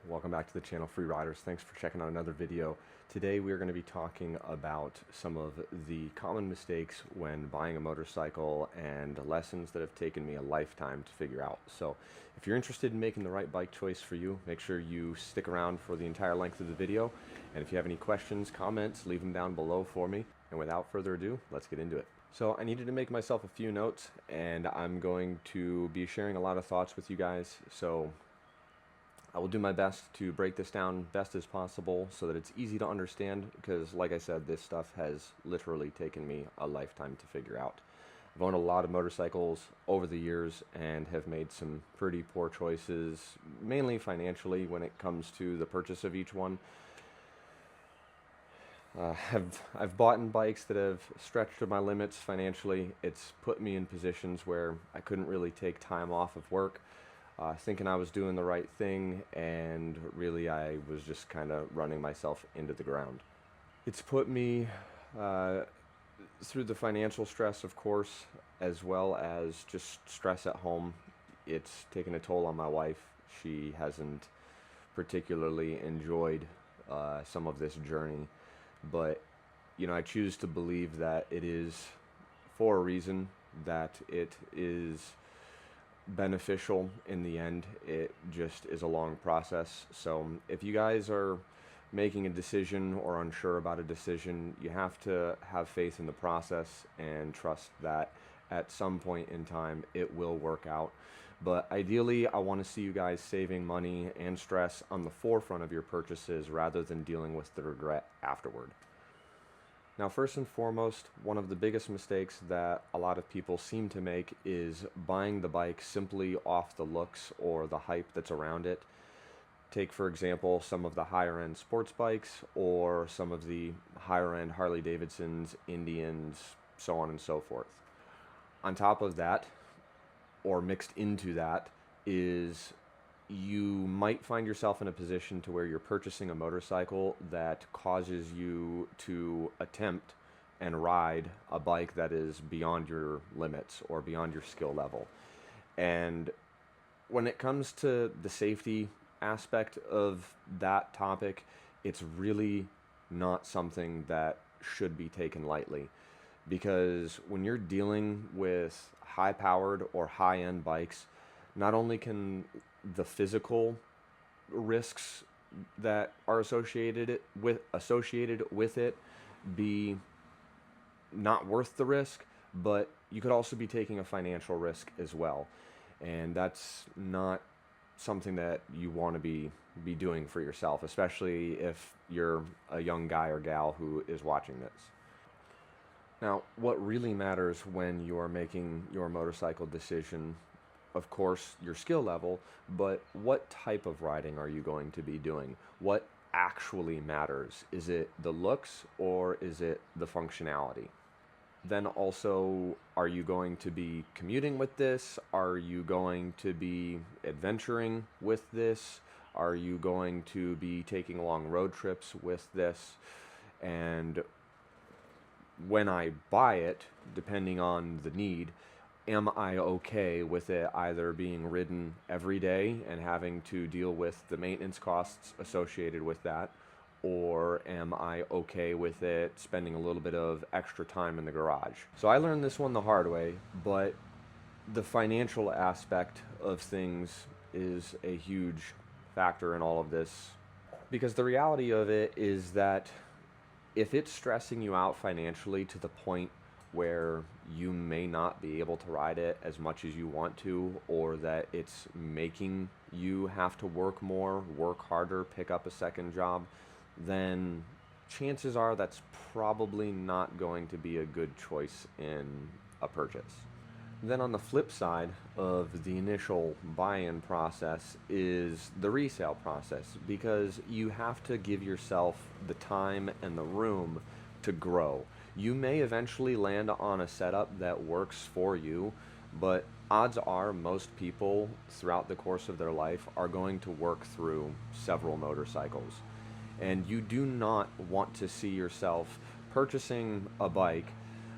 Welcome back to the channel, Free Riders. Thanks for checking out another video. Today we are going to be talking about some of the common mistakes when buying a motorcycle and lessons that have taken me a lifetime to figure out. So if you're interested in making the right bike choice for you, make sure you stick around for the entire length of the video. And if you have any questions, comments, leave them down below for me. And without further ado, let's get into it. So I needed to make myself a few notes, and I'm going to be sharing a lot of thoughts with you guys. So I will do my best to break this down best as possible so that it's easy to understand, because like I said, this stuff has literally taken me a lifetime to figure out. I've owned a lot of motorcycles over the years and have made some pretty poor choices, mainly financially when it comes to the purchase of each one. I've bought in bikes that have stretched to my limits financially. It's put me in positions where I couldn't really take time off of work, thinking I was doing the right thing, and really I was just kind of running myself into the ground. It's put me through the financial stress, of course, as well as just stress at home. It's taken a toll on my wife. She hasn't particularly enjoyed some of this journey, but you know, I choose to believe that it is for a reason, that it is beneficial in the end. It just is a long process. So if you guys are making a decision or unsure about a decision, you have to have faith in the process and trust that at some point in time it will work out. But ideally, I want to see you guys saving money and stress on the forefront of your purchases rather than dealing with the regret afterward. Now, first and foremost, one of the biggest mistakes that a lot of people seem to make is buying the bike simply off the looks or the hype that's around it. Take, for example, some of the higher-end sports bikes or some of the higher-end Harley-Davidsons, Indians, so on and so forth. On top of that, or mixed into that, is you might find yourself in a position to where you're purchasing a motorcycle that causes you to attempt and ride a bike that is beyond your limits or beyond your skill level. And when it comes to the safety aspect of that topic, it's really not something that should be taken lightly, because when you're dealing with high-powered or high-end bikes, not only can the physical risks that are associated with it be not worth the risk, but you could also be taking a financial risk as well, and that's not something that you want to be doing for yourself, especially if you're a young guy or gal who is watching this. Now, what really matters when you are making your motorcycle decision, of course, your skill level, but what type of riding are you going to be doing? What actually matters? Is it the looks or is it the functionality? Then also, are you going to be commuting with this? Are you going to be adventuring with this? Are you going to be taking long road trips with this? And when I buy it, depending on the need, am I okay with it either being ridden every day and having to deal with the maintenance costs associated with that, or am I okay with it spending a little bit of extra time in the garage? So I learned this one the hard way, but the financial aspect of things is a huge factor in all of this, because the reality of it is that if it's stressing you out financially to the point where you may not be able to ride it as much as you want to, or that it's making you have to work more, work harder, pick up a second job, then chances are that's probably not going to be a good choice in a purchase. Then on the flip side of the initial buy-in process is the resale process, because you have to give yourself the time and the room to grow. You may eventually land on a setup that works for you, but odds are most people throughout the course of their life are going to work through several motorcycles. And you do not want to see yourself purchasing a bike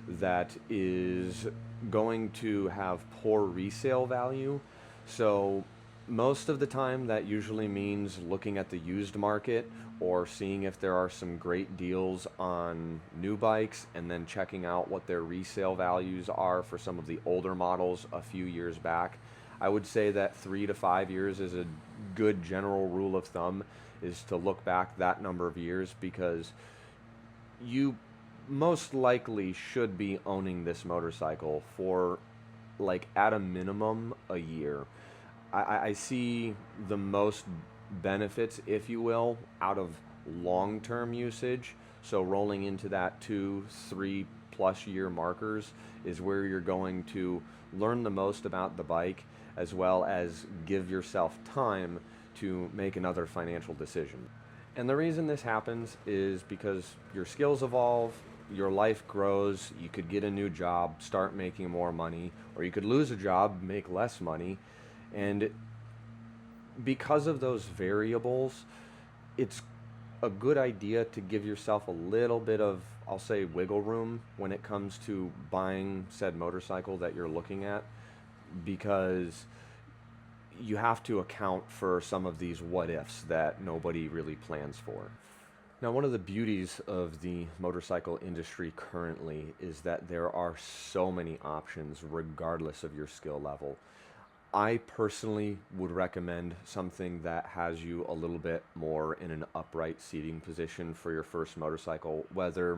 that is going to have poor resale value. So Most of the time, that usually means looking at the used market or seeing if there are some great deals on new bikes and then checking out what their resale values are for some of the older models a few years back. I would say that 3 to 5 years is a good general rule of thumb, is to look back that number of years, because you most likely should be owning this motorcycle for, like, at a minimum a year. I see the most benefits, if you will, out of long-term usage. So rolling into that 2, 3+ year markers is where you're going to learn the most about the bike, as well as give yourself time to make another financial decision. And the reason this happens is because your skills evolve, your life grows, you could get a new job, start making more money, or you could lose a job, make less money. And because of those variables, it's a good idea to give yourself a little bit of, I'll say, wiggle room when it comes to buying said motorcycle that you're looking at, because you have to account for some of these what ifs that nobody really plans for. Now, one of the beauties of the motorcycle industry currently is that there are so many options regardless of your skill level. I personally would recommend something that has you a little bit more in an upright seating position for your first motorcycle. Whether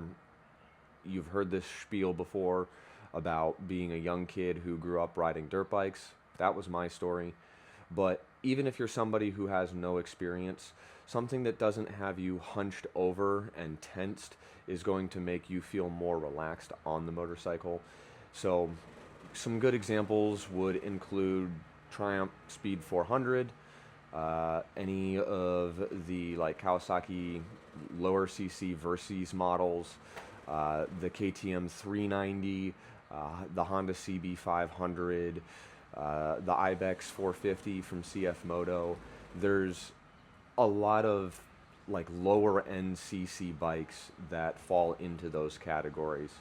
you've heard this spiel before about being a young kid who grew up riding dirt bikes, that was my story. But even if you're somebody who has no experience, something that doesn't have you hunched over and tensed is going to make you feel more relaxed on the motorcycle. So some good examples would include Triumph Speed 400, any of the like Kawasaki lower CC Versys models, the KTM 390, the Honda CB 500, the Ibex 450 from CF Moto. There's a lot of like lower end CC bikes that fall into those categories.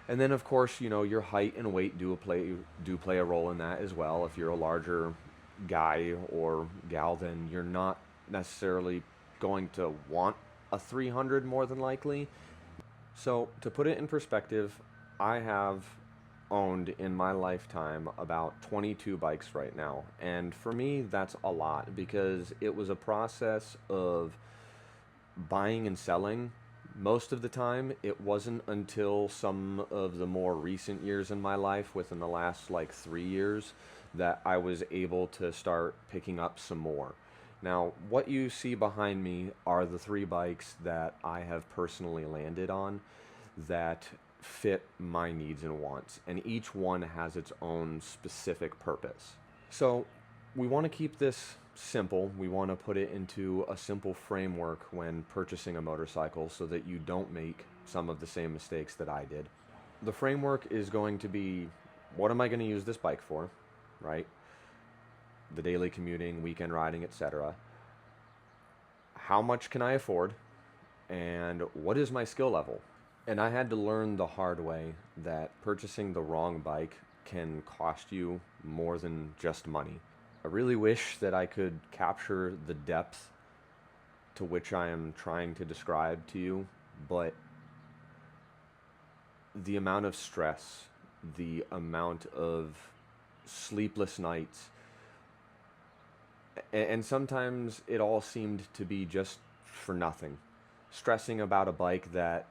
And then of course, you know, your height and weight do play a role in that as well. If you're a larger guy or gal, then you're not necessarily going to want a 300 more than likely. So to put it in perspective, I have owned in my lifetime about 22 bikes right now. And for me, that's a lot, because it was a process of buying and selling. Most of the time, it wasn't until some of the more recent years in my life, within the last like 3 years, that I was able to start picking up some more. Now, what you see behind me are the 3 bikes that I have personally landed on that fit my needs and wants, and each one has its own specific purpose. So we want to keep this simple. We want to put it into a simple framework when purchasing a motorcycle so that you don't make some of the same mistakes that I did. The framework is going to be, what am I going to use this bike for, right? The daily commuting, weekend riding, etc. How much can I afford? And what is my skill level? And I had to learn the hard way that purchasing the wrong bike can cost you more than just money. I really wish that I could capture the depth to which I am trying to describe to you, but the amount of stress, the amount of sleepless nights, and sometimes it all seemed to be just for nothing. Stressing about a bike that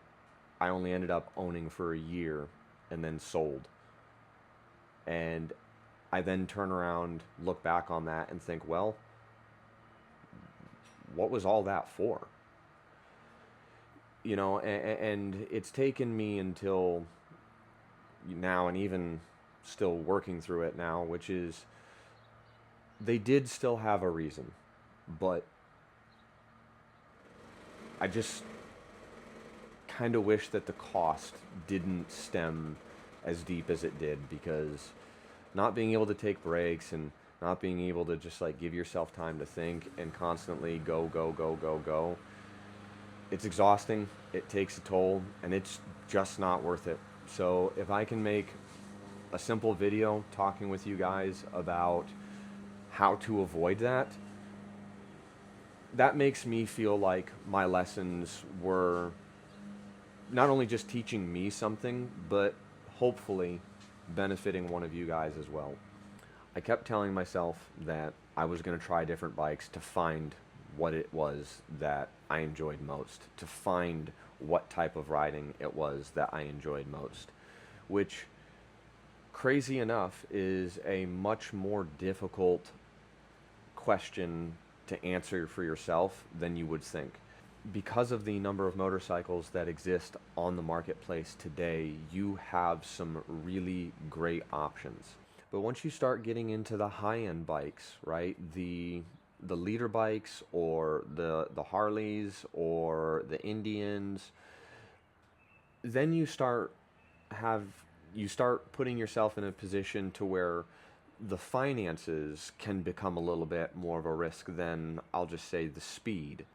I only ended up owning for a year and then sold. And I then turn around, look back on that and think, well, what was all that for? You know, and it's taken me until now, and even still working through it now, which is, they did still have a reason, but I just kind of wish that the cost didn't stem as deep as it did, because not being able to take breaks and not being able to just like give yourself time to think and constantly go, go, go, go, go, it's exhausting, it takes a toll, and it's just not worth it. So if I can make a simple video talking with you guys about how to avoid that, that makes me feel like my lessons were not only just teaching me something, but hopefully benefiting one of you guys as well. I kept telling myself that I was going to try different bikes to find what it was that I enjoyed most, to find what type of riding it was that I enjoyed most, which, crazy enough, is a much more difficult question to answer for yourself than you would think. Because of the number of motorcycles that exist on the marketplace today, you have some really great options. But once you start getting into the high-end bikes, right, the leader bikes or the Harleys or the Indians, then have you start putting yourself in a position to where the finances can become a little bit more of a risk than, I'll just say, the speed.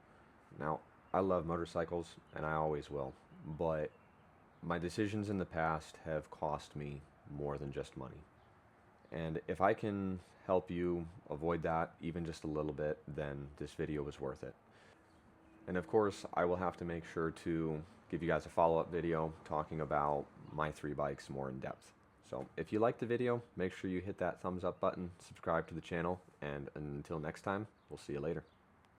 Now, I love motorcycles and I always will, but my decisions in the past have cost me more than just money. And if I can help you avoid that even just a little bit, then this video was worth it. And of course, I will have to make sure to give you guys a follow-up video talking about my 3 bikes more in depth. So if you liked the video, make sure you hit that thumbs up button, subscribe to the channel, and until next time, we'll see you later.